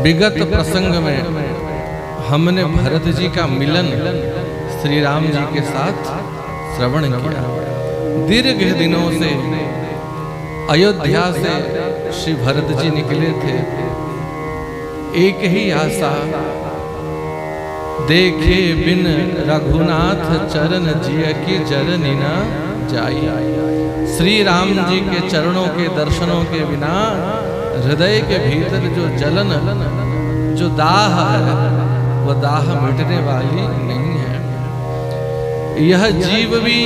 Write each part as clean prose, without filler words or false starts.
विगत प्रसंग में हमने भरत जी का मिलन श्री राम जी के साथ श्रवण किया। दीर्घ दिनों से अयोध्या से श्री भरत जी निकले थे, एक ही आशा, देखे बिन रघुनाथ चरण जिय की जरनी न जाई। श्री राम जी के चरणों के दर्शनों के बिना हृदय के भीतर जो जलन, जो दाह है, वह दाह मिटने वाली नहीं है। यह जीव भी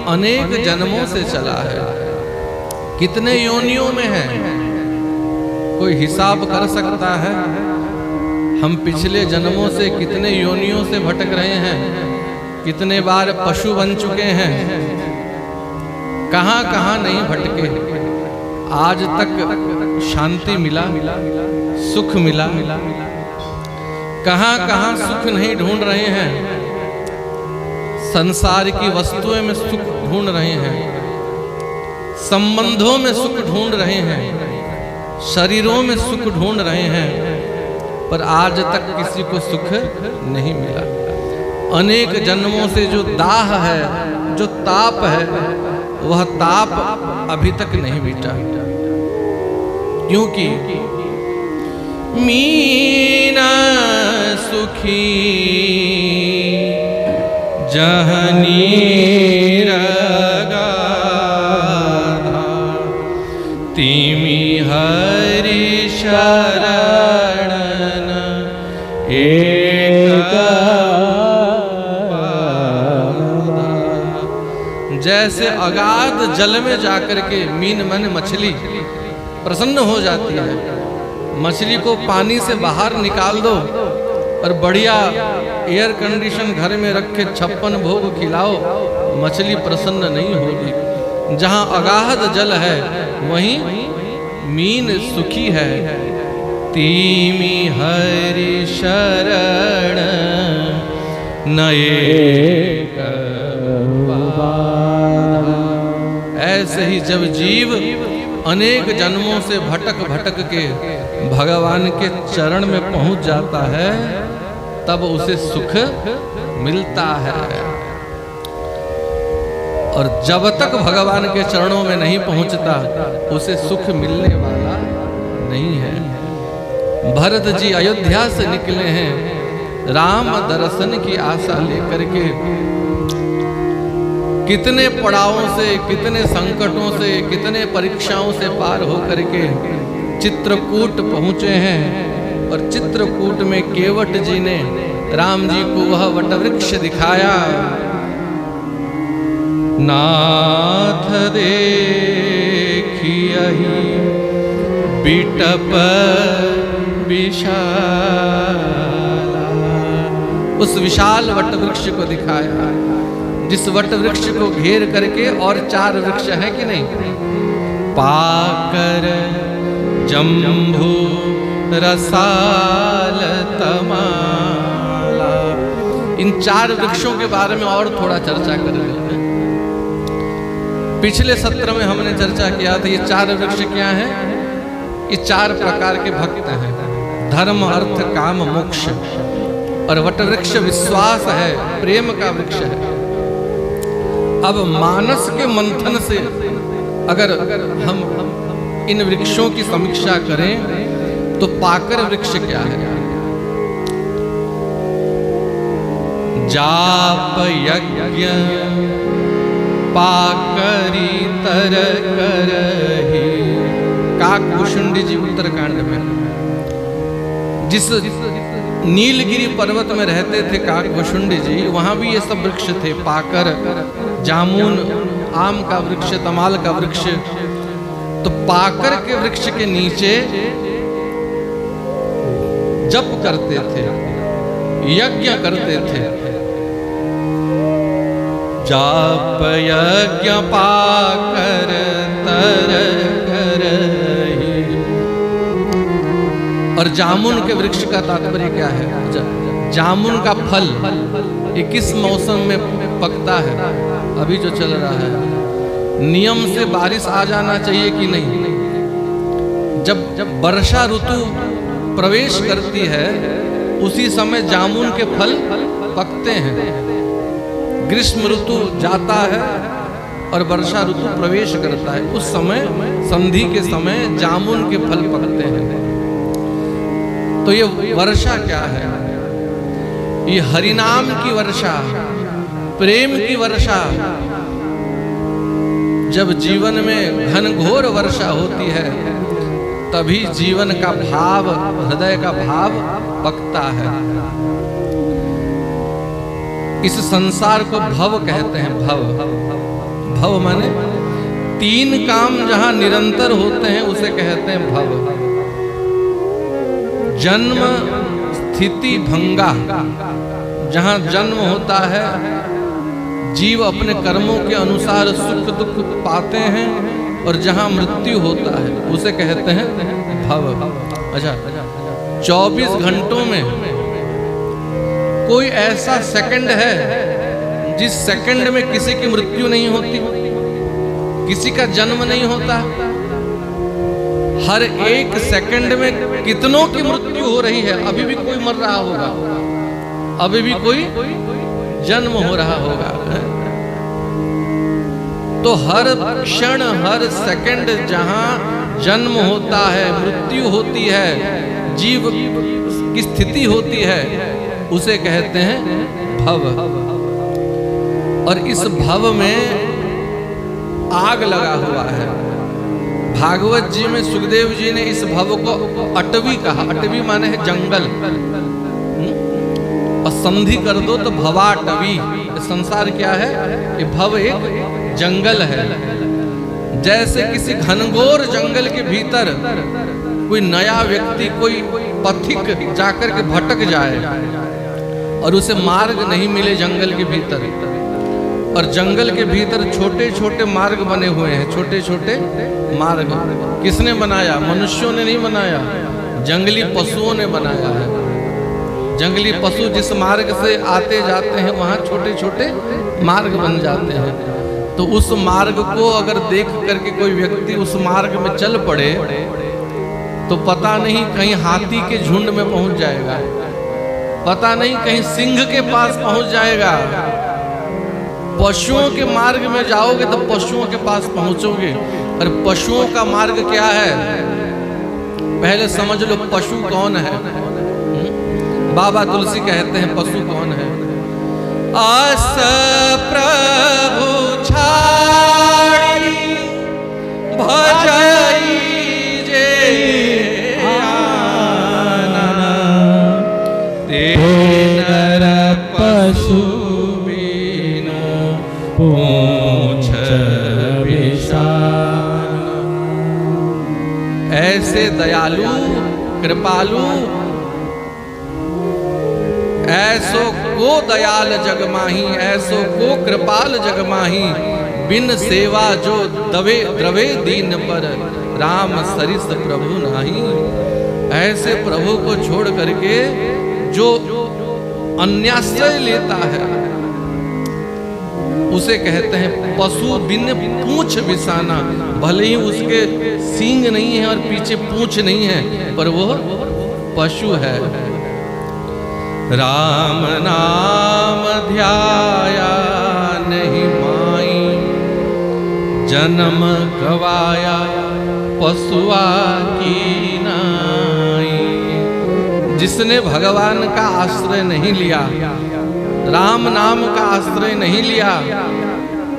अनेक जन्मों से चला है, कितने योनियों में है, कोई हिसाब कर सकता है? हम पिछले जन्मों से कितने योनियों से भटक रहे हैं, कितने बार पशु बन चुके हैं, कहां कहां नहीं भटके, आज तक शांति मिला, सुख मिला, कहां कहां सुख नहीं ढूंढ रहे हैं, संसार की वस्तुओं में सुख ढूंढ रहे हैं, संबंधों में सुख ढूंढ रहे हैं, शरीरों में सुख ढूंढ रहे हैं, पर आज तक किसी को सुख नहीं मिला। अनेक जन्मों से जो दाह है, जो ताप है, वह ताप अभी तक नहीं मिटा, क्योंकि मीना सुखी जहनी रगाधा, तिमी हरि शरणन एक। जैसे अगाध जल में जाकर के मीन मन मछली प्रसन्न हो जाती है, मछली को पानी से बाहर निकाल दो और बढ़िया एयर कंडीशन घर में रख के 56 भोग खिलाओ, मछली प्रसन्न नहीं होगी। जहां अगाध जल है वहीं मीन सुखी है। तीमी हरि शरण नए। ऐसे ही जब जीव अनेक जन्मों से भटक भटक के भगवान के चरण में पहुंच जाता है, तब उसे सुख मिलता है। और जब तक भगवान के चरणों में नहीं पहुंचता, उसे सुख मिलने वाला नहीं है। भरत जी अयोध्या से निकले हैं राम दर्शन की आशा लेकर के। कितने पड़ावों से, कितने संकटों से, कितने परीक्षाओं से पार होकर के चित्रकूट पहुंचे हैं। और चित्रकूट में केवट जी ने राम जी को वह वटवृक्ष दिखाया। नाथ देखियहि बिटप विशाला, उस विशाल वटवृक्ष को दिखाया, जिस वटवृक्ष को घेर करके और 4 वृक्ष हैं कि नहीं, पाकर जम्भू रसाल तमाला। इन 4 वृक्षों के बारे में और थोड़ा चर्चा कर लेते हैं। पिछले सत्र में हमने चर्चा किया था, ये 4 वृक्ष क्या हैं? ये 4 प्रकार के भक्त हैं, धर्म अर्थ काम मोक्ष। और वटवृक्ष विश्वास है, प्रेम का वृक्ष है। अब मानस के मंथन से अगर हम इन वृक्षों की समीक्षा करें तो पाकर वृक्ष क्या है? जाप यज्ञ पाकरी तर करहि। काकभूषुंडी जी उत्तरकांड में जिस नीलगिरी पर्वत में रहते थे काकभूषुंडी जी, वहां भी ये सब वृक्ष थे, पाकर, जामुन, आम का वृक्ष, तमाल का वृक्ष। तो पाकर के वृक्ष के नीचे जप करते थे, यज्ञ करते थे। जाप यज्ञ पाकर तर करहि। और जामुन के वृक्ष का तात्पर्य क्या है? जामुन का फल ये किस मौसम में पकता है? अभी जो चल रहा है। नियम से बारिश आ जाना चाहिए कि नहीं? जब वर्षा ऋतु प्रवेश करती है उसी समय जामुन के फल पकते हैं। ग्रीष्म ऋतु जाता है और वर्षा ऋतु प्रवेश करता है, उस समय संधि के समय जामुन के फल पकते हैं। तो ये वर्षा क्या है? ये हरिनाम की वर्षा, प्रेम की वर्षा। जब जीवन में घनघोर वर्षा होती है तभी जीवन का भाव, हृदय का भाव पकता है। इस संसार को भव कहते हैं। भव, भव माने तीन काम जहां निरंतर होते हैं उसे कहते हैं भव। जन्म, स्थिति, भंगा। जहां जन्म होता है, जीव अपने कर्मों के अनुसार सुख दुख पाते हैं, और जहां मृत्यु होता है उसे कहते हैं भव। अच्छा, 24 घंटों में कोई ऐसा सेकंड है जिस सेकंड में किसी की मृत्यु नहीं होती, किसी का जन्म नहीं होता? हर एक सेकंड में कितनों की मृत्यु हो रही है। अभी भी कोई मर रहा होगा, अभी भी कोई जन्म हो रहा होगा। तो हर क्षण, हर सेकंड जहां जन्म होता है, मृत्यु होती है, जीव की स्थिति होती है, उसे कहते हैं भव। और इस भव में आग लगा हुआ है। भागवत जी में सुखदेव जी ने इस भव को अटवी कहा। अटवी माने है जंगल, और संधि कर दो तो भवाटवी। संसार क्या है? ये भव एक जंगल है। जैसे किसी घनघोर जंगल के भीतर कोई नया व्यक्ति, कोई पथिक जाकर के भटक जाए और उसे मार्ग नहीं मिले जंगल के भीतर, और जंगल के भीतर छोटे छोटे मार्ग बने हुए हैं। छोटे छोटे मार्ग किसने बनाया? मनुष्यों ने नहीं बनाया, जंगली पशुओं ने बनाया है। जंगली पशु जिस मार्ग से आते जाते हैं वहां छोटे छोटे मार्ग बन जाते हैं। तो उस मार्ग को अगर देख करके कोई व्यक्ति उस मार्ग में चल पड़े तो पता नहीं कहीं हाथी के झुंड में पहुंच जाएगा, पता नहीं कहीं सिंह के पास पहुंच जाएगा। पशुओं के मार्ग में जाओगे तो पशुओं के पास पहुंचोगे। और पशुओं का मार्ग क्या है? पहले समझ लो पशु कौन है। बाबा तुलसी कहते हैं पशु कौन है? अस प्रभु छाड़ी भजई जे आनन, ते नर पशु बिनु पूछ विषान। ऐसे दयालु कृपालु, ऐसो को दयाल जगमाही, ऐसो को कृपाल जगमाही, बिन सेवा जो दवे द्रवे दीन पर, राम सरिस प्रभु नाही। ऐसे प्रभु को छोड़ करके जो अन्याश्रय लेता है उसे कहते हैं पशु बिन पूंछ बिसाना। भले ही उसके सींग नहीं है और पीछे पूंछ नहीं है, पर वो पशु है। राम नाम ध्याया नहीं माई, जन्म गवाया पशुआ की नाई। जिसने भगवान का आश्रय नहीं लिया, राम नाम का आश्रय नहीं लिया,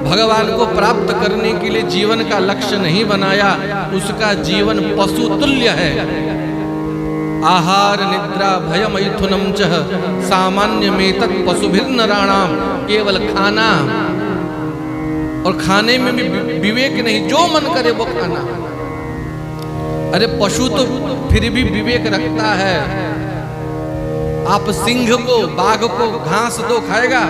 भगवान को प्राप्त करने के लिए जीवन का लक्ष्य नहीं बनाया, उसका जीवन पशु तुल्य है। आहार निद्रा भय मैथुनम चह सामान्य में तत् पशुभिर्नराणाम। केवल खाना और खाने में भी विवेक नहीं, जो मन करे वो खाना। अरे पशु तो फिर भी विवेक रखता है। आप सिंह को, बाघ को घास दो खाएगा,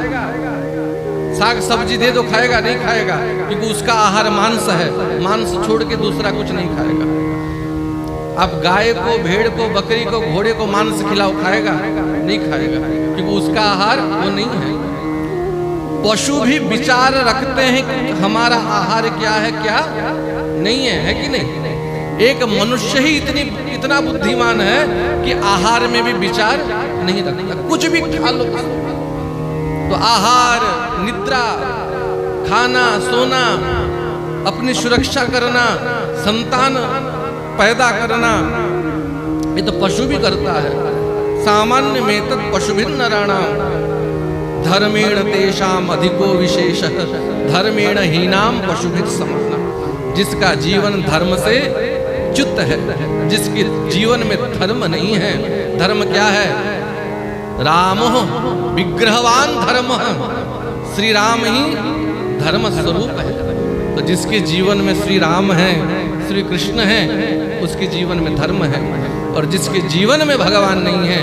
साग सब्जी दे दो खाएगा? नहीं खाएगा, क्योंकि उसका आहार मांस है। मांस छोड़ के दूसरा कुछ नहीं खाएगा। आप गाय को, भेड़ को, बकरी को, घोड़े को मांस खिलाओ, खाएगा? नहीं खाएगा, क्योंकि उसका आहार वो नहीं है। पशु भी विचार रखते हैं कि हमारा आहार क्या है, क्या नहीं है, है कि नहीं? एक मनुष्य ही इतना बुद्धिमान है कि आहार में भी विचार नहीं रखता, कुछ भी खा लो तो आहार, निद्रा, खाना, सोना, अपनी सुरक्षा करना, संतान पैदा करना, ये तो पशु भी करता है। सामान्य में तत् पशुभिन्न नराणाम धर्मेण तेषाम अधिको विशेष धर्मेण हीनाम पशुभिर समाना। जिसका जीवन धर्म से च्युत है, जिसके जीवन में धर्म नहीं है। धर्म क्या है? रामो विग्रहवान धर्म, श्री राम ही धर्म स्वरूप है। तो जिसके जीवन में श्री राम है, श्री कृष्ण है, उसके जीवन में धर्म है। और जिसके जीवन में भगवान नहीं है,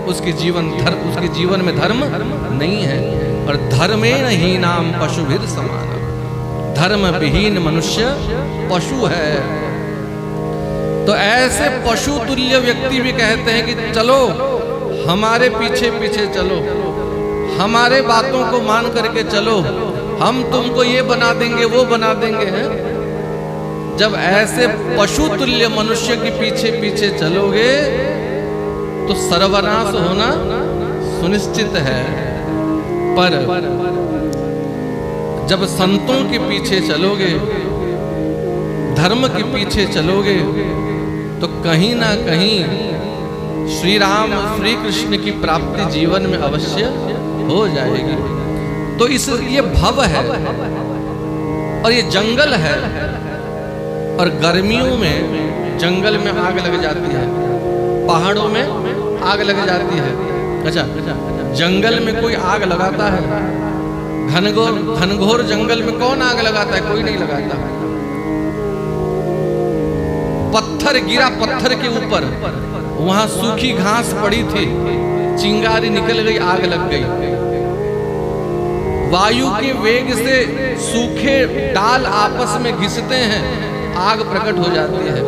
उसके जीवन में धर्म नहीं है। और धर्मेण हीनाम पशुभिर समान, धर्म विहीन मनुष्य पशु है। तो ऐसे पशु तुल्य व्यक्ति भी कहते हैं कि चलो हमारे पीछे पीछे चलो, हमारे बातों को मान करके चलो, हम तुमको ये बना देंगे, वो बना देंगे हैं। जब ऐसे पशु तुल्य मनुष्य के पीछे पीछे चलोगे तो सर्वनाश होना सुनिश्चित है। पर जब संतों के पीछे चलोगे, धर्म के पीछे चलोगे, तो कहीं ना कहीं श्री राम, श्री कृष्ण की प्राप्ति जीवन में अवश्य हो जाएगी। तो ये भव है और ये जंगल है। और गर्मियों में जंगल में आग लग जाती है, पहाड़ों में आग लग जाती है। अच्छा, जंगल में कोई आग लगाता है? घनघोर जंगल में कौन आग लगाता है? कोई नहीं लगाता। पत्थर गिरा पत्थर के ऊपर, वहां सूखी घास पड़ी थी, चिंगारी निकल गई, आग लग गई। वायु के वेग से सूखे डाल आपस में घिसते हैं, आग प्रकट हो जाती है।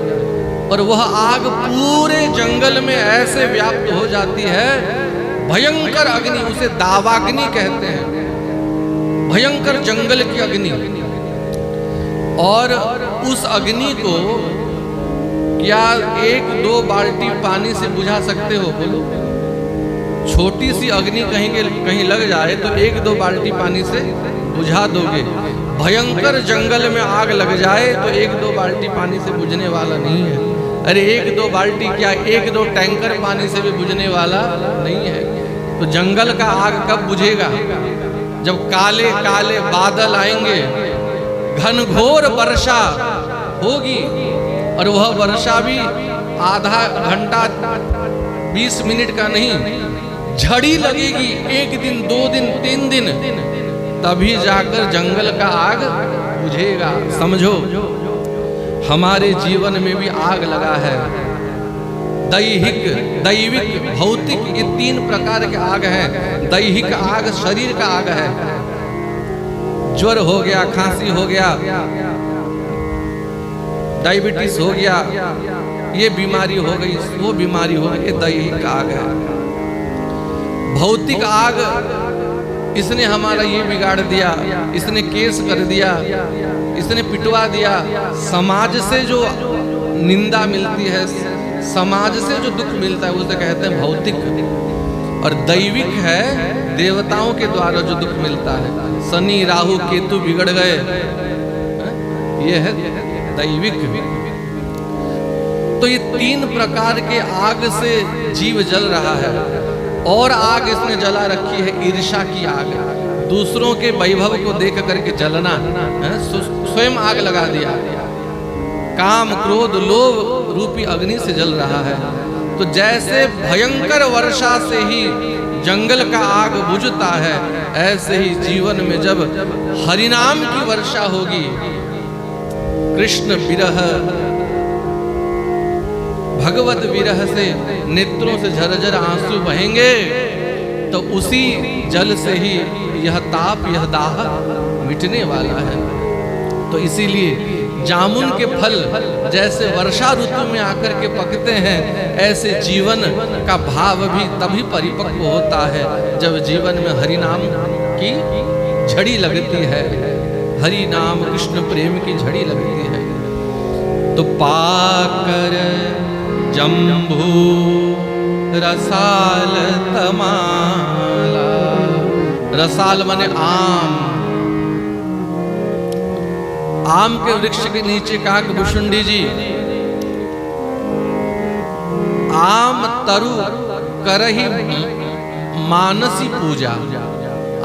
और वह आग पूरे जंगल में ऐसे व्याप्त हो जाती है, भयंकर अग्नि, उसे दावाग्नि कहते हैं, भयंकर जंगल की अग्नि। और उस अग्नि को क्या 1-2 बाल्टी पानी से बुझा सकते हो? बोलो। छोटी सी अग्नि कहीं लग जाए तो 1-2 बाल्टी पानी से बुझा दोगे। भयंकर जंगल में आग लग जाए तो 1-2 बाल्टी पानी से बुझने वाला नहीं है। अरे 1-2 बाल्टी क्या, 1-2 टैंकर पानी से भी बुझने वाला नहीं है। तो जंगल का आग कब बुझेगा? जब काले काले बादल आएंगे, घनघोर वर्षा होगी। और वह वर्षा भी आधा घंटा 20 मिनट का नहीं, झड़ी लगेगी 1 दिन, 2 दिन, 3 दिन, तभी जाकर जंगल का आग बुझेगा। समझो, हमारे जीवन में भी आग लगा है। दैहिक, दैविक, भौतिक, ये 3 प्रकार के आग है। दैहिक आग शरीर का आग है। ज्वर हो गया, खांसी हो गया, डायबिटीज हो गया, ये बीमारी हो गई, वो बीमारी हो गई, ये दैहिक आग है। भौतिक आग, इसने हमारा ये बिगाड़ दिया, इसने केस कर दिया, इसने पिटवा दिया। समाज से जो निंदा मिलती है, समाज से जो दुख मिलता है, उसे कहते हैं भौतिक। और दैविक है, देवताओं के द्वारा जो दुख मिलता है। शनि, राहु, केतु बिगड़ गए, ये है दैविक। तो ये 3 प्रकार के आग से जीव जल रहा है। और आग इसने जला रखी है ईर्ष्या की आग, दूसरों के वैभव को देख करके जलना, स्वयं आग लगा दिया। काम, क्रोध, लोभ रूपी अग्नि से जल रहा है। तो जैसे भयंकर वर्षा से ही जंगल का आग बुझता है, ऐसे ही जीवन में जब हरिनाम की वर्षा होगी, कृष्ण विरह, भगवत विरह से नेत्रों से झरझर आंसू बहेंगे, तो उसी जल से ही यह ताप, यह दाह मिटने वाला है। तो इसीलिए जामुन के फल जैसे वर्षा ऋतु में आकर के पकते हैं, ऐसे जीवन का भाव भी तभी परिपक्व होता है जब जीवन में हरि नाम की झड़ी लगती है, हरि नाम कृष्ण प्रेम की झड़ी लगती है। तो पाकर जम्भू रसाल तमाला, रसाल माने आम, आम के वृक्ष के नीचे काकभुषुंडी जी आम तरु करही मानसी पूजा,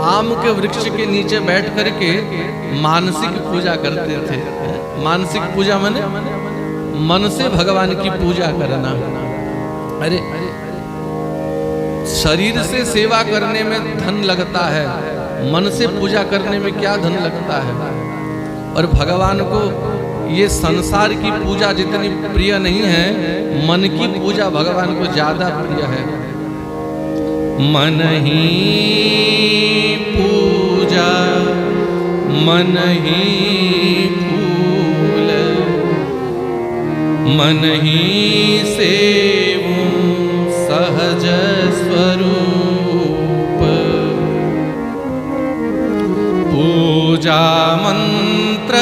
आम के वृक्ष के नीचे बैठ करके मानसिक पूजा करते थे। मानसिक पूजा माने मन से भगवान की पूजा करना। अरे शरीर से सेवा करने में धन लगता है, मन से पूजा करने में क्या धन लगता है। और भगवान को ये संसार की पूजा जितनी प्रिय नहीं है, मन की पूजा भगवान को ज्यादा प्रिय है। मन ही पूजा मन ही फूल, मन ही सेवूं सहज स्वरूप, पूजा मंत्र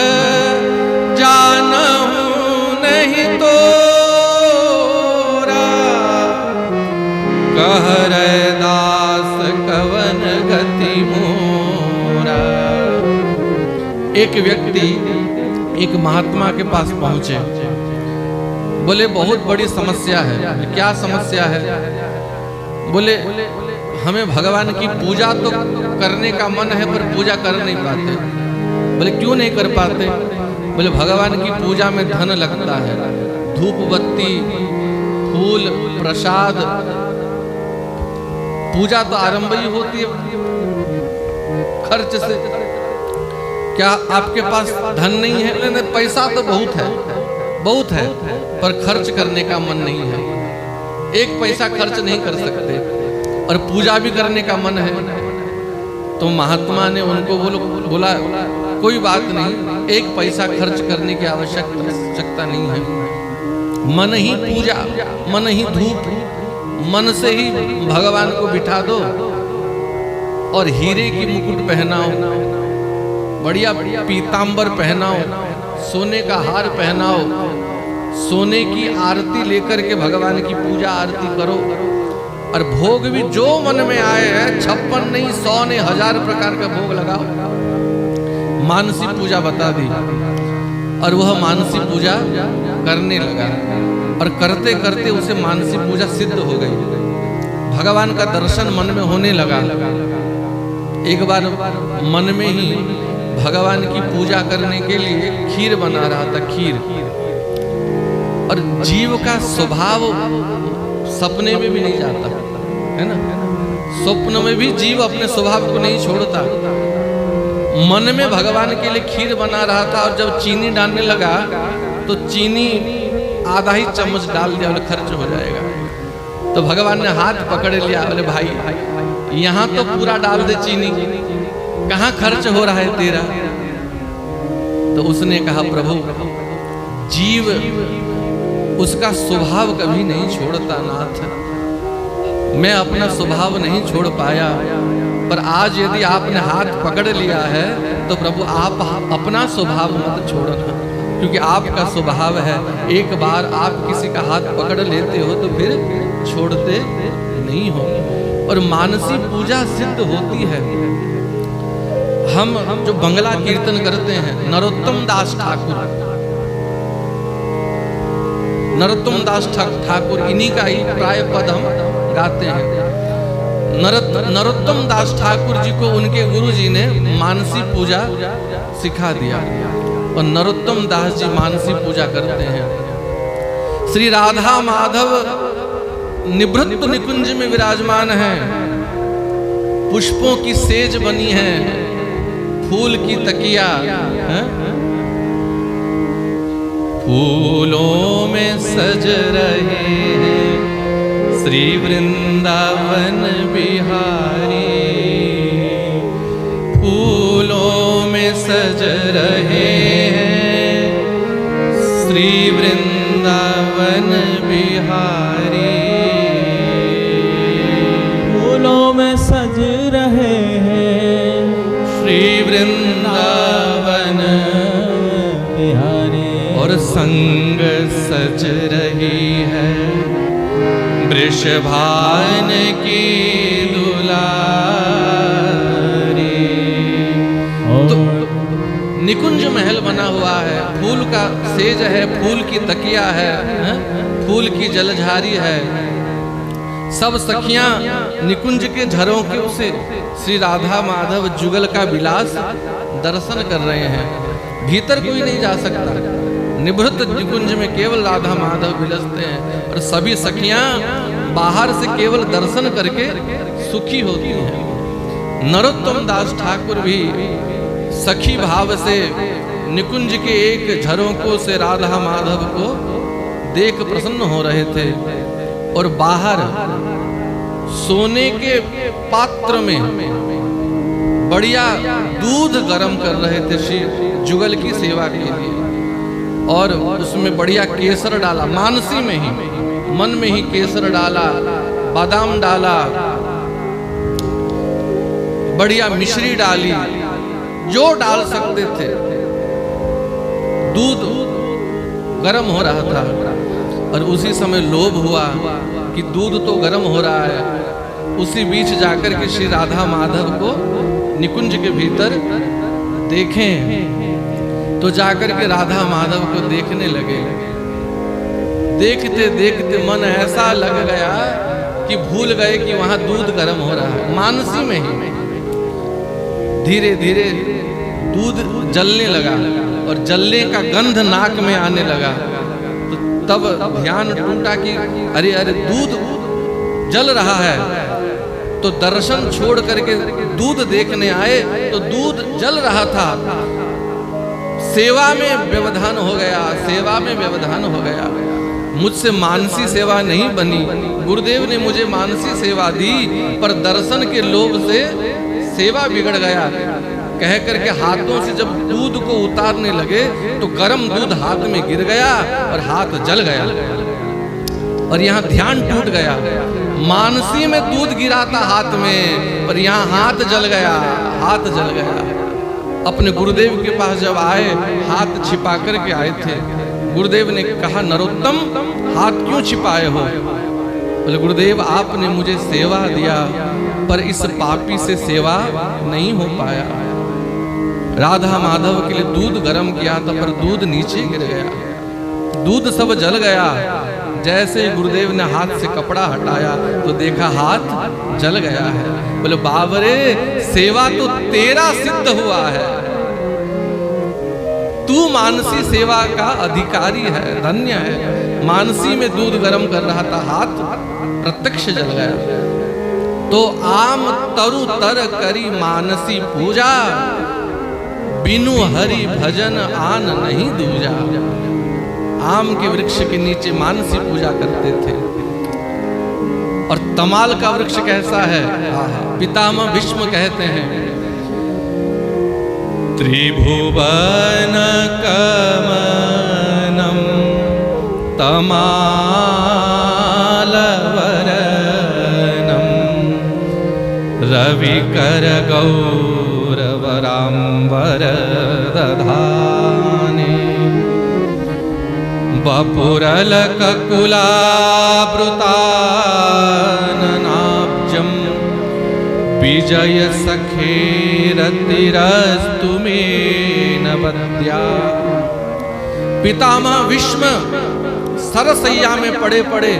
जानहु नहीं तोरा, कह रहे दास कवन गति मोरा। एक व्यक्ति एक महात्मा के पास पहुंचे, बोले बहुत बड़ी समस्या है। क्या समस्या है? बोले हमें भगवान की पूजा तो करने का मन है पर पूजा कर नहीं पाते। बोले क्यों नहीं कर पाते? बोले भगवान की पूजा में धन लगता है, धूप बत्ती फूल प्रसाद, पूजा तो आरंभ ही होती है खर्च से। क्या आपके पास धन नहीं है? नहीं, पैसा तो बहुत है पर खर्च करने का मन नहीं है। एक पैसा खर्च नहीं कर सकते और पूजा भी करने का मन है। तो महात्मा ने उनको बोला कोई बात नहीं, एक पैसा खर्च करने की आवश्यकता नहीं है। मन ही पूजा, मन ही धूप, मन से ही भगवान को बिठा दो और हीरे की मुकुट पहनाओ, बढ़िया पीतांबर पहनाओ, सोने का हार पहनाओ, सोने की आरती लेकर के भगवान की पूजा आरती करो। और भोग भी जो मन में आए हैं, 56 नहीं 100 नहीं 1000 प्रकार का भोग लगाओ। मानसी पूजा बता दी और वह मानसी पूजा करने लगा और करते करते उसे मानसी पूजा सिद्ध हो गई। भगवान का दर्शन मन में होने लगा। एक बार मन में ही भगवान की पूजा करने के लिए खीर बना रहा था, खीर। और जीव का स्वभाव सपने में भी नहीं जाता है ना, स्वप्न में भी जीव अपने स्वभाव को नहीं छोड़ता। मन में भगवान के लिए खीर बना रहा था और जब चीनी डालने लगा तो चीनी आधा ही चम्मच डाल दिया, बोले खर्च हो जाएगा। तो भगवान ने हाथ पकड़ लिया, बोले भाई यहाँ तो पूरा डाल दे चीनी, कहाँ खर्च हो रहा है तेरा। तो उसने कहा प्रभु जीव उसका स्वभाव कभी नहीं छोड़ता नाथ, मैं अपना स्वभाव नहीं छोड़ पाया, पर आज यदि आपने हाथ पकड़ लिया है तो प्रभु आप अपना स्वभाव मत छोड़ना, क्योंकि आपका स्वभाव है एक बार आप किसी का हाथ पकड़ लेते हो तो फिर छोड़ते नहीं हो। और मानसी पूजा सिद्ध होती है। हम जो बंगला कीर्तन करते हैं, नरोत्तम दास ठाकुर इन्हीं का ही प्राय पद हम गाते हैं। नरोत्तम दास ठाकुर जी को उनके गुरु जी ने मानसी पूजा सिखा दिया और नरोत्तम दास जी मानसी पूजा करते हैं। श्री राधा माधव निभृत निकुंज में विराजमान हैं, पुष्पों की सेज बनी है, फूल की तकिया है? फूलों में सज रहे हैं श्री वृंदावन बिहारी, फूलों में सज रहे हैं श्री वृंदावन बिहारी, फूलों में सज रहे हैं श्री वृंदावन बिहारी। और और संग सज रही है वृषभान की दुलारी। तो निकुंज महल बना हुआ है, फूल का सेज है, फूल की तकिया है, फूल की जलझारी है। सब सखियां निकुंज के झरोखे से श्री राधा माधव जुगल का विलास दर्शन कर रहे हैं। भीतर कोई नहीं जा सकता, निभृत निकुंज में केवल राधा माधव विलसते हैं और सभी सखियां बाहर से केवल दर्शन करके सुखी होती हैं। नरोत्तम दास ठाकुर भी सखी भाव से निकुंज के एक झरोकों से राधा माधव को देख प्रसन्न हो रहे थे और बाहर सोने के पात्र में बढ़िया दूध गर्म कर रहे थे श्री जुगल की सेवा के लिए, और उसमें बढ़िया केसर डाला, मानसी में ही, मन में ही केसर डाला, बादाम डाला, बढ़िया मिश्री डाली, जो डाल सकते थे। दूध गर्म हो रहा था और उसी समय लोभ हुआ कि दूध तो गर्म हो रहा है। उसी बीच जाकर के श्री राधा माधव को निकुंज के भीतर देखें तो जाकर के राधा माधव को देखने लगे। देखते देखते मन ऐसा लग गया कि भूल गए कि वहां दूध गर्म हो रहा है। मानसी में ही धीरे धीरे दूध जलने लगा और जलने का गंध नाक में आने लगा। तो तब ध्यान टूटा कि अरे अरे दूध जल रहा है। तो दर्शन छोड़ करके दूध देखने आए तो दूध जल रहा था। सेवा में व्यवधान हो गया, सेवा में व्यवधान हो गया। मुझसे मानसी सेवा नहीं बनी, गुरुदेव ने मुझे मानसी सेवा दी, पर दर्शन के लोभ से सेवा बिगड़ गया। कह करके हाथों से जब दूध को उतारने लगे तो गर्म दूध हाथ में गिर गया और हाथ जल गया और यहाँ ध्यान टूट गया। मानसी में दूध गिरा था हाथ में, पर यहाँ हाथ जल गया, हाथ जल गया। अपने गुरुदेव के पास जब आए, हाथ छिपा करके आए थे। गुरुदेव ने कहा, नरोत्तम हाथ क्यों छिपाए हो? बोले, गुरुदेव आपने मुझे सेवा दिया पर इस पापी से सेवा नहीं हो पाया। राधा माधव के लिए दूध गर्म किया था पर दूध नीचे गिर गया, दूध सब जल गया। जैसे गुरुदेव ने हाथ से कपड़ा हटाया तो देखा हाथ जल गया है। बोले, बाबरे सेवा तो तेरा सिद्ध हुआ है, तू मानसी सेवा का अधिकारी है, धन्य है। मानसी में दूध गर्म कर रहा था, हाथ प्रत्यक्ष जल गया। तो आम तरु तर करी मानसी पूजा, बिनु हरि भजन आन नहीं दूजा। आम के वृक्ष के नीचे मानसी पूजा करते थे। और तमाल का वृक्ष कैसा है? पितामह भीष्म कहते हैं, त्रिभुवन कमनम तमालवरनम रविकर गौरवराम्बर दधाने वपुरलककुलावृताननाब्जं विजय सखेरतिरस्तु मे नवद्या। पितामह भीष्म सरसैया में पड़े पड़े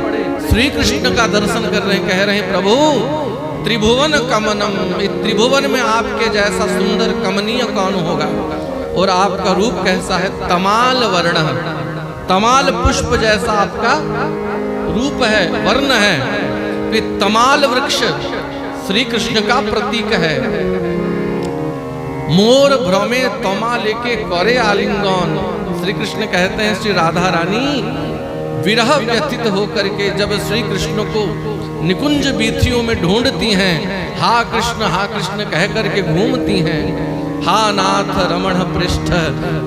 श्री कृष्ण का दर्शन कर रहे हैं, कह रहे हैं, प्रभु त्रिभुवन कमनम, त्रिभुवन में आपके जैसा सुंदर कमनीय कौन होगा? और आपका रूप कैसा है? तमाल वर्ण, तमाल पुष्प जैसा आपका रूप है, वर्ण है। तमाल वृक्ष श्री कृष्ण का प्रतीक है। मोर भ्रमे तमा लेके करे आलिंगन। श्री कृष्ण कहते हैं, श्री राधा रानी विरह व्यथित होकर के जब श्री कृष्ण को निकुंज बीथियों में ढूंढती हैं, हा कृष्ण कह करके घूमती हैं। हा नाथ रमण पृष्ठ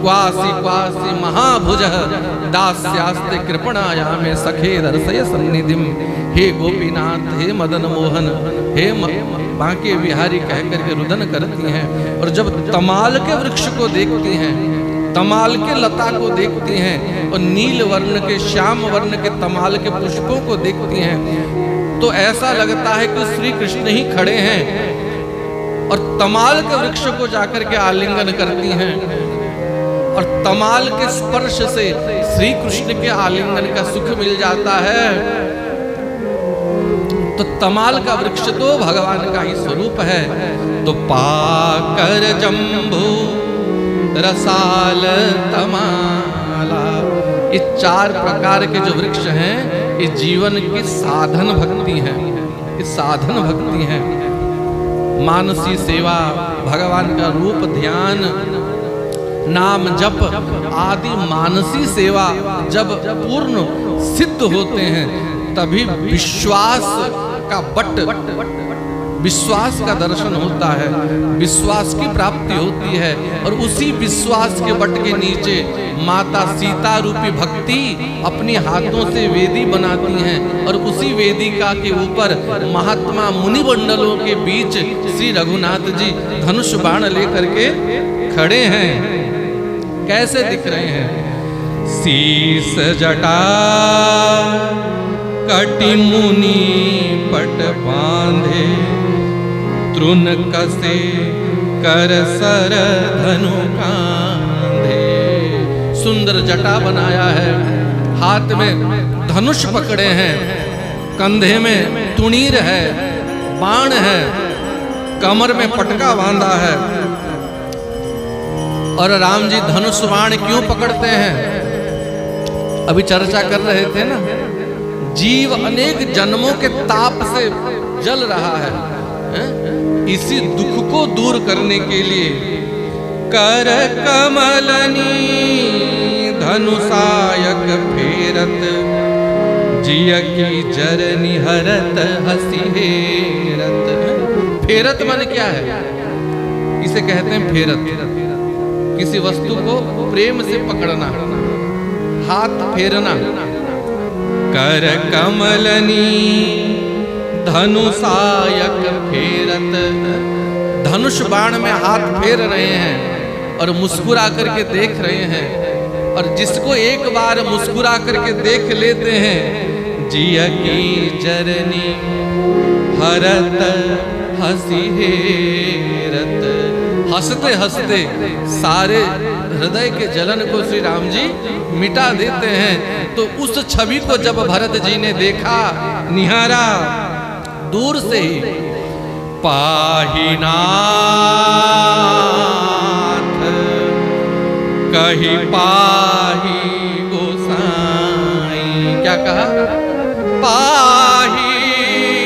क्वासी क्वासी महाभुज दास्यास्ते कृपणाया में सखे दर्शय सन्निधिम। हे गोपीनाथ, हे मदन मोहन, हे बांके बिहारी कह करके रुदन करती हैं। और जब तमाल के वृक्ष को देखती हैं तमाल के लता को देखती हैं और नील वर्ण के, श्याम वर्ण के तमाल के पुष्पों को देखती हैं तो ऐसा लगता है कि श्री कृष्ण ही खड़े हैं और तमाल के वृक्ष को जाकर के आलिंगन करती हैं और तमाल के स्पर्श से श्री कृष्ण के आलिंगन का सुख मिल जाता है। तो तमाल का वृक्ष तो भगवान का ही स्वरूप है। तो पाकर जम्बू रसाल तमाला, ये 4 प्रकार के जो वृक्ष हैं ये जीवन की साधन भक्ति है, ये साधन भक्ति है। मानसी सेवा, भगवान का रूप ध्यान, नाम जप आदि मानसी सेवा जब पूर्ण सिद्ध होते हैं तभी विश्वास का बट, विश्वास का दर्शन होता है, विश्वास की प्राप्ति होती है। और उसी विश्वास के बट के नीचे माता सीता रूपी भक्ति अपनी हाथों से वेदी बनाती हैं और उसी वेदिका के ऊपर महात्मा मुनि मंडलों के बीच श्री रघुनाथ जी धनुष बाण लेकर के खड़े हैं। कैसे दिख रहे हैं? शीस जटा कटि मुनि पट बांधे, तृण कसे कर सर धनु कांधे। सुंदर जटा बनाया है, हाथ में धनुष पकड़े हैं, कंधे में तुणीर है, बाण है, कमर में पटका बांधा है। और राम जी धनुष बाण क्यों पकड़ते हैं? अभी चर्चा कर रहे थे ना, जीव अनेक जन्मों के ताप से जल रहा है, इसी दुख को दूर करने के लिए कर कमलनी धनुषायक फेरत, जिय की जरनी हरत हसी हेरत। फेरत मन क्या है? इसे कहते हैं फेरत, किसी वस्तु को प्रेम से पकड़ना, हाथ फेरना। कर कमलनी धनुषायक फेरत, धनुष बाण में हाथ फेर रहे हैं और मुस्कुरा करके देख रहे हैं। और जिसको एक बार मुस्कुरा करके देख लेते हैं, जिया की जरनी हरत हसी हेरत, हंसते हंसते सारे हृदय के जलन को श्री राम जी मिटा देते हैं। तो उस छवि को जब भरत जी ने देखा, निहारा दूर से ही, पाहि नाथ कही पाहि गोसाई। क्या कहा? पाहि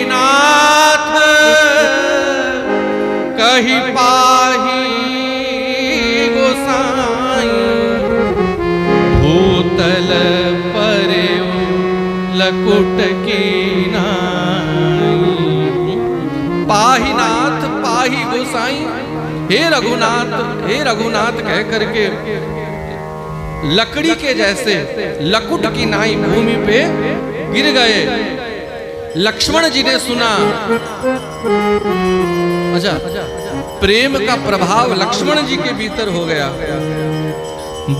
नाथ कही पाहि गोसाई, भूतल पर्यो लकुट की नाई। पाहि नाथ पाहि गोसाई, हे रघुनाथ, हे रघुनाथ कह करके लकड़ी के जैसे लकुट की नाई भूमि पे गिर गए। लक्ष्मण जी ने सुना, अच्छा, प्रेम का प्रभाव लक्ष्मण जी के भीतर हो गया।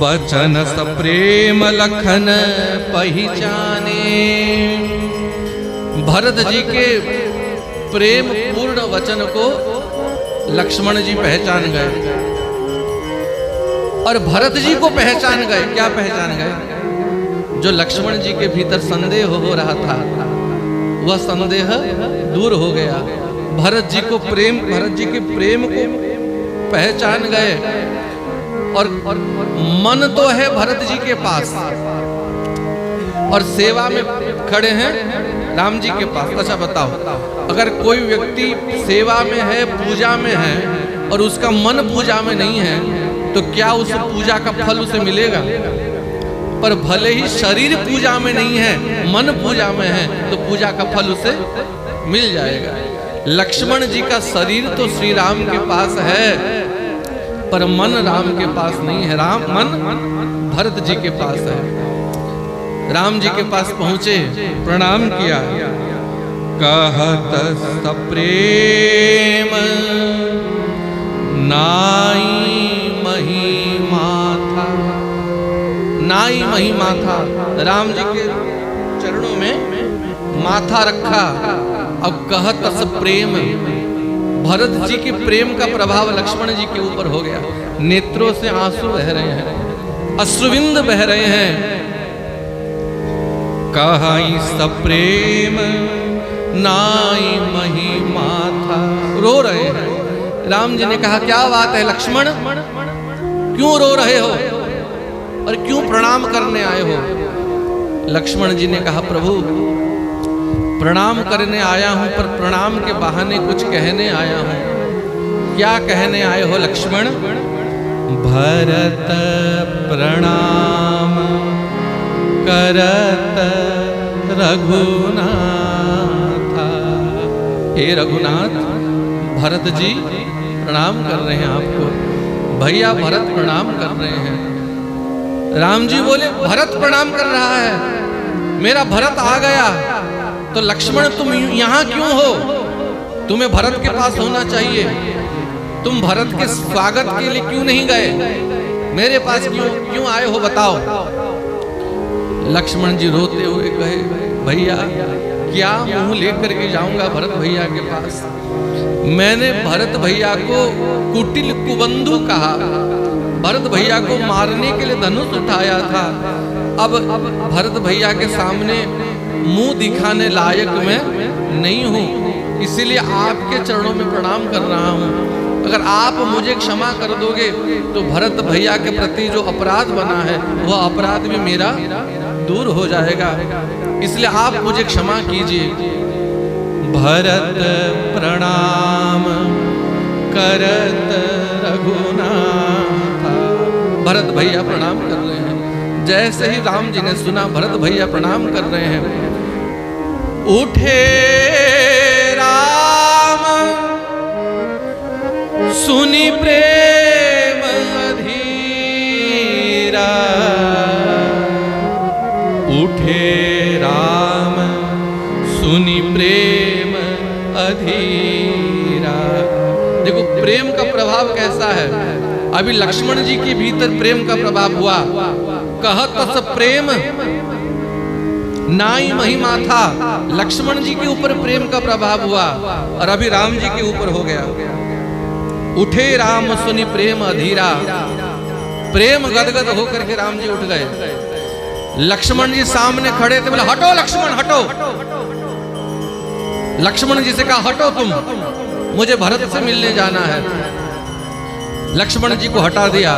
बचन स प्रेम लखन पहचाने, भरत जी के प्रेम पूर्ण वचन को लक्ष्मण जी पहचान गए और भरत जी को पहचान गए। क्या पहचान गए? जो लक्ष्मण जी के भीतर संदेह हो रहा था वह संदेह दूर हो गया। भरत जी को प्रेम, भरत जी के प्रेम को पहचान गए। और मन तो है भरत जी के पास और सेवा में खड़े हैं राम जी के पास। अच्छा बताओ, अगर कोई व्यक्ति सेवा में है, पूजा में है और उसका मन पूजा में नहीं है तो क्या उस पूजा का फल उसे मिलेगा? पर भले ही शरीर पूजा में नहीं है, मन पूजा में है, तो पूजा का फल उसे मिल जाएगा। लक्ष्मण जी का शरीर तो श्री राम के पास है पर मन राम के पास नहीं है। मन भरत जी के पास है। राम जी के पास पहुंचे, प्रणाम किया, कहत सप्रेम नाई महिमा था। नाई मही माथा, राम जी के चरणों में माथा रखा। अब कहत अस प्रेम, भरत जी के प्रेम का प्रभाव लक्ष्मण जी के ऊपर हो गया। नेत्रों से आंसू बह रहे हैं, अश्रुविंद बह रहे हैं। कहाई सप्रेम नाई मही माथा, रो रहे हैं। राम जी ने कहा क्या बात है लक्ष्मण, क्यों रो रहे हो और क्यों प्रणाम करने आए हो? लक्ष्मण जी ने कहा प्रभु प्रणाम करने आया हूं, पर प्रणाम के बहाने कुछ कहने आया हूं। क्या कहने आए हो लक्ष्मण? भरत प्रणाम करत रघुनाथ। हे रघुनाथ, भरत जी प्रणाम कर रहे हैं आपको। भैया भरत प्रणाम कर रहे हैं। राम जी बोले भरत प्रणाम कर रहा है, मेरा भरत आ गया, तो लक्ष्मण तुम यहां क्यों हो? तुम्हें भरत के पास होना चाहिए। तुम भरत के स्वागत के लिए क्यों नहीं गए? मेरे पास क्यों आए हो बताओ? लक्ष्मण जी रोते हुए कहे भैया क्या मुंह लेकर के जाऊंगा भरत भैया के पास? मैंने भरत भैया को कुटिल कुबंधु कहा, भरत भैया को मारने के लिए धनुष उठाया था। अब भरत भैया के सामने मुंह दिखाने लायक मैं नहीं हूं, इसीलिए आपके चरणों में प्रणाम कर रहा हूं। अगर आप मुझे क्षमा कर दोगे तो भरत भैया के प्रति जो अपराध बना है वह अपराध भी मेरा दूर हो जाएगा, इसलिए आप मुझे क्षमा कीजिए। भरत प्रणाम करत रघुनाथ। भरत भैया प्रणाम कर रहे हैं। जैसे ही राम जी ने सुना भरत भैया प्रणाम कर रहे हैं, उठे राम सुनि प्रेम अधीरा। उठे राम सुनि प्रेम अधीरा। देखो प्रेम का प्रभाव कैसा है। अभी लक्ष्मण जी के भीतर प्रेम का प्रभाव हुआ। कहत अस प्रेम नाई मही माथा, लक्ष्मण जी के ऊपर प्रेम का प्रभाव हुआ और अभी राम जी के ऊपर हो गया। उठे राम सुनि प्रेम अधीरा, प्रेम गदगद होकर के राम जी उठ गए। लक्ष्मण जी सामने खड़े थे, बोले हटो लक्ष्मण हटो। लक्ष्मण जी से कहा हटो तुम, मुझे भरत से मिलने जाना है। लक्ष्मण जी को हटा दिया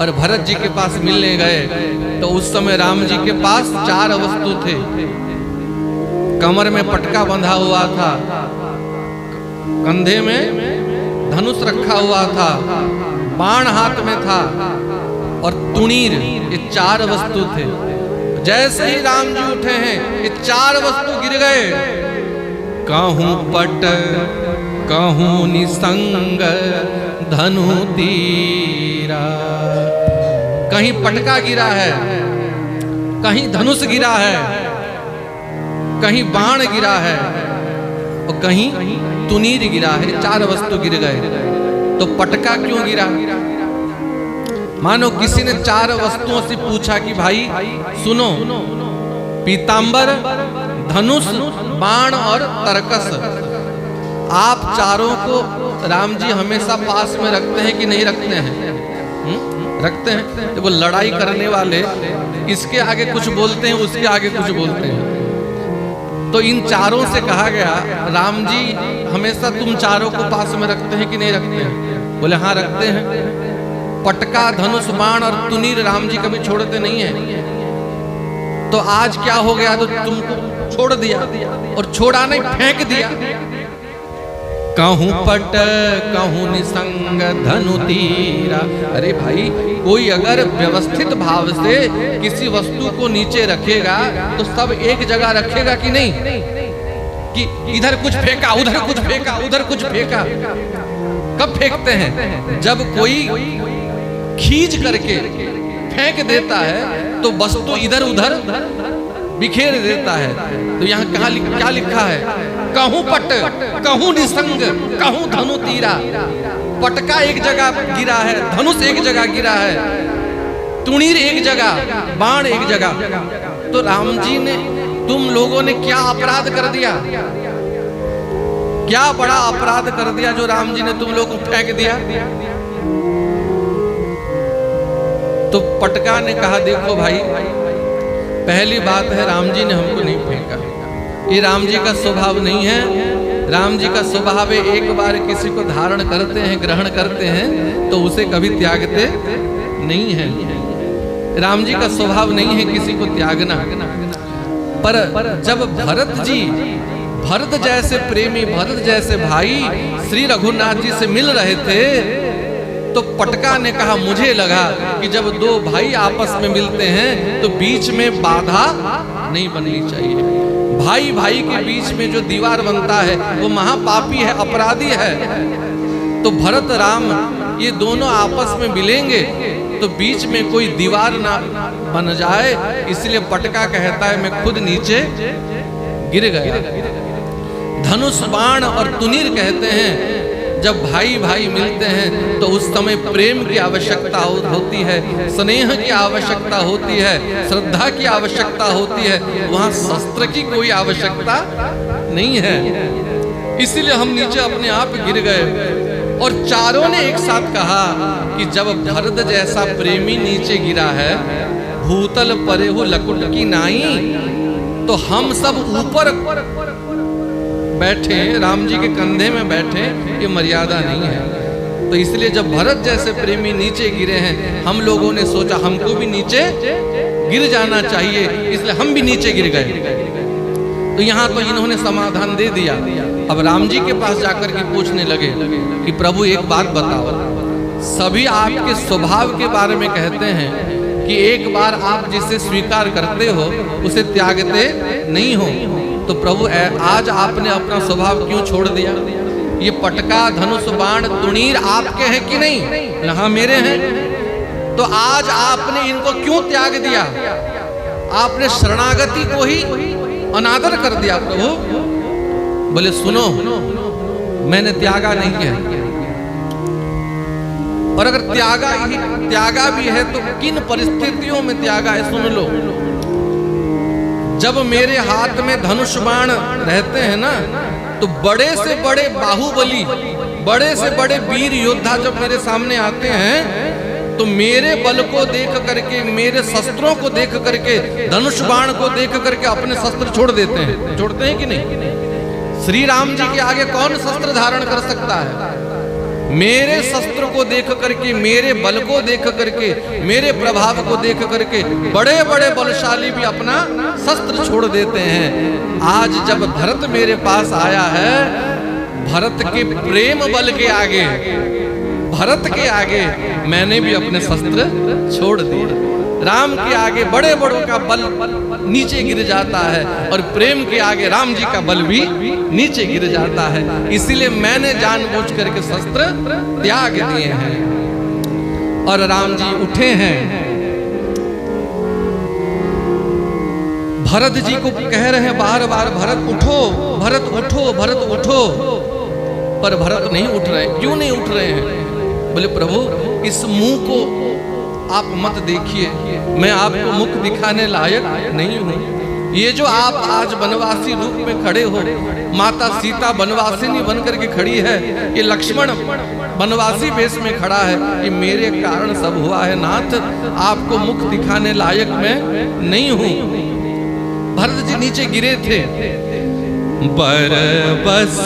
और भरत जी के पास मिलने गए। तो उस समय राम जी के पास 4 वस्तु थे। कमर में पटका बंधा हुआ था, कंधे में धनुष रखा हुआ था, बाण हाथ में था और तुणीर, ये 4 वस्तु थे। जैसे ही राम जी उठे हैं ये 4 वस्तु गिर गए। कहूं पट कहूं निसंग धनु तीरा। कहीं पटका गिरा है, कहीं धनुष गिरा है, कहीं बाण गिरा है और कहीं तुनीर गिरा है। 4 वस्तु गिर गए। तो पटका क्यों गिरा? मानो किसी ने 4 वस्तुओं से पूछा कि भाई सुनो, पीतांबर, धनुष, बाण और तरकस, आप चारों को राम जी हमेशा पास में रखते हैं कि नहीं रखते हैं? रखते हैं। तो वो लड़ाई करने वाले इसके आगे कुछ बोलते हैं, उसके आगे कुछ बोलते हैं। तो इन चारों से कहा गया राम जी हमेशा तुम चारों को पास में रखते हैं कि नहीं रखते हैं? बोले हाँ रखते हैं। पटका, धनुष, बाण और तुनीर राम जी कभी छोड़ते नहीं है। तो आज क्या हो गया? तो तुमको छोड़ दिया और छोड़ा नहीं, फेंक दिया। कहूं पट कहूं निसंग धनु तीरा। अरे भाई कोई अगर व्यवस्थित भाव से किसी वस्तु को नीचे रखेगा तो सब एक जगह रखेगा कि नहीं? कि इधर कुछ फेंका, उधर कुछ फेंका, उधर कुछ फेंका। कब फेंकते हैं? जब कोई खींच करके फेंक देता है तो वस्तु इधर उधर बिखेर देता है। तो यहाँ क्या लिखा है? कहूं पट कहूं निसंग कहूं धनु तीरा। पटका एक जगह गिरा है, धनुष एक जगह गिरा है, तुणीर एक जगह, बाण एक जगह। तो राम जी ने, तुम लोगों ने क्या अपराध कर दिया, क्या बड़ा अपराध कर दिया जो राम जी ने तुम लोग को फेंक दिया? तो पटका ने कहा, देखो भाई, पहली बात है राम जी ने हमको नहीं फेंका, ये राम जी का स्वभाव नहीं है। राम जी का स्वभाव है, एक बार किसी को धारण करते हैं, ग्रहण करते हैं, तो उसे कभी त्यागते नहीं है। राम जी का स्वभाव नहीं है किसी को त्यागना। पर जब भरत जी, भरत जैसे प्रेमी, भरत जैसे भाई श्री रघुनाथ जी से मिल रहे थे, तो पटका ने कहा, मुझे लगा कि जब दो भाई आपस में मिलते हैं तो बीच में बाधा नहीं बननी चाहिए। भाई भाई के बीच में जो दीवार बनता है वो महापापी है, अपराधी है। तो भरत राम ये दोनों आपस में मिलेंगे तो बीच में कोई दीवार ना बन जाए, इसलिए पटका कहता है मैं खुद नीचे गिर गया। धनुष बाण और तुनीर कहते हैं, जब भाई भाई मिलते हैं तो उस समय प्रेम की आवश्यकता होती है, स्नेह की आवश्यकता होती है, श्रद्धा की आवश्यकता होती है, वहां शस्त्र की कोई आवश्यकता नहीं है। इसीलिए हम नीचे अपने आप गिर गए। और चारों ने एक साथ कहा कि जब भरत जैसा प्रेमी नीचे गिरा है, भूतल परे हो लकुट की नाई, तो हम सब ऊपर बैठे, राम जी के कंधे में बैठे, ये मर्यादा नहीं है। तो इसलिए जब भरत जैसे प्रेमी नीचे गिरे हैं, हम लोगों ने सोचा हमको भी नीचे गिर जाना चाहिए, इसलिए हम भी नीचे गिर गए। तो यहाँ तो इन्होंने समाधान दे दिया। अब राम जी के पास जाकर के पूछने लगे कि प्रभु एक बात बताओ, सभी आपके स्वभाव के बारे में कहते हैं कि एक बार आप जिसे स्वीकार करते हो उसे त्यागते नहीं हो, तो प्रभु आज आपने अपना स्वभाव क्यों छोड़ दिया? ये पटका, धनुष, बाण, तुणीर आपके हैं कि नहीं? हाँ मेरे हैं। तो आज आपने इनको क्यों त्याग दिया? आपने शरणागति को ही अनादर कर दिया प्रभु। बोले सुनो, मैंने त्यागा नहीं है, और अगर त्यागा भी है तो किन परिस्थितियों में त्यागा है सुन लो। जब मेरे हाथ में धनुष बाण रहते हैं ना, तो बड़े से बड़े बाहुबली, बड़े से बड़े वीर योद्धा जब मेरे सामने आते हैं तो मेरे बल को देख करके, मेरे शस्त्रों को देख करके, धनुष बाण को देख करके अपने शस्त्र छोड़ देते हैं। छोड़ते हैं कि नहीं? श्री राम जी के आगे कौन शस्त्र धारण कर सकता है? मेरे शस्त्र को देख करके, मेरे बल को देख करके, मेरे प्रभाव को देख करके बड़े बड़े बलशाली भी अपना शस्त्र छोड़ देते हैं। आज जब भरत मेरे पास आया है, भरत के प्रेम बल के आगे, भरत के आगे मैंने भी अपने शस्त्र छोड़ दिए। राम के आगे बड़े बड़ों का बल नीचे गिर जाता है, और प्रेम के आगे राम जी का बल भी नीचे गिर जाता है। इसीलिए मैंने जानबूझ करके शस्त्र त्याग दिए हैं। और राम जी उठे हैं, भरत जी को कह रहे हैं बार बार, भरत उठो, भरत उठो, भरत उठो, पर भरत नहीं उठ रहे। क्यों नहीं उठ रहे हैं? बोले प्रभु इस मुंह को आप मत देखिए, मैं आपको मुख दिखाने लायक नहीं हूँ। ये जो आप आज वनवासी रूप में खड़े हो, माता सीता वनवासिनी बन करके खड़ी है, ये लक्ष्मण वनवासी वेश में खड़ा है, ये मेरे कारण सब हुआ है नाथ, आपको मुख दिखाने लायक मैं नहीं हूँ। भरत जी नीचे गिरे थे। पर बस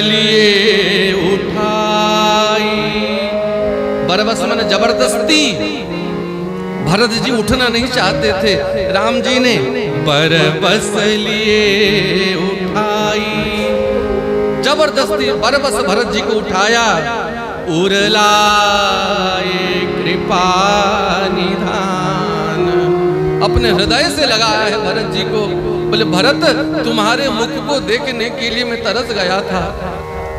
लिए उठाई, बरबस मैंने जबरदस्ती, भरत जी उठना नहीं चाहते थे। राम जी ने बरबस लिए उठाई, जबरदस्ती बरबस भरत जी को उठाया। उरलाए कृपा निधान, अपने हृदय से लगाया है भरत जी को। बोले भरत तुम्हारे मुख को देखने के लिए मैं तरस गया था,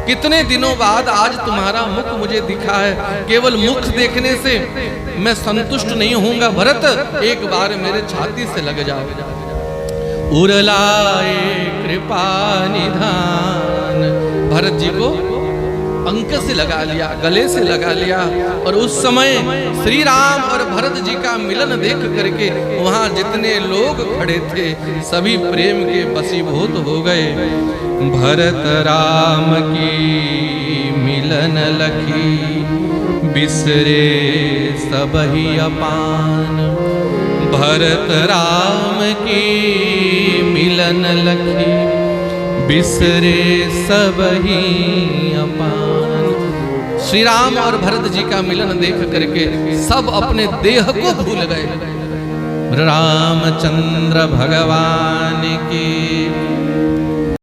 कितने दिनों बाद आज तुम्हारा मुख मुझे दिखा है। केवल मुख देखने से मैं संतुष्ट नहीं होऊंगा भरत, एक बार मेरे छाती से लग जाओ। उरलाए कृपा निधान, भरत जी को अंक से लगा लिया, गले से लगा लिया। और उस समय श्री राम और भरत जी का मिलन देख करके वहां जितने लोग खड़े थे सभी प्रेम के वशीभूत हो गए। भरत राम की मिलन लखी बिसरे सबहि अपान। भरत राम की मिलन लखी बिसरे सबहि अपान। श्री राम और भरत जी का मिलन देख करके सब अपने देह को भूल गए। रामचंद्र भगवान की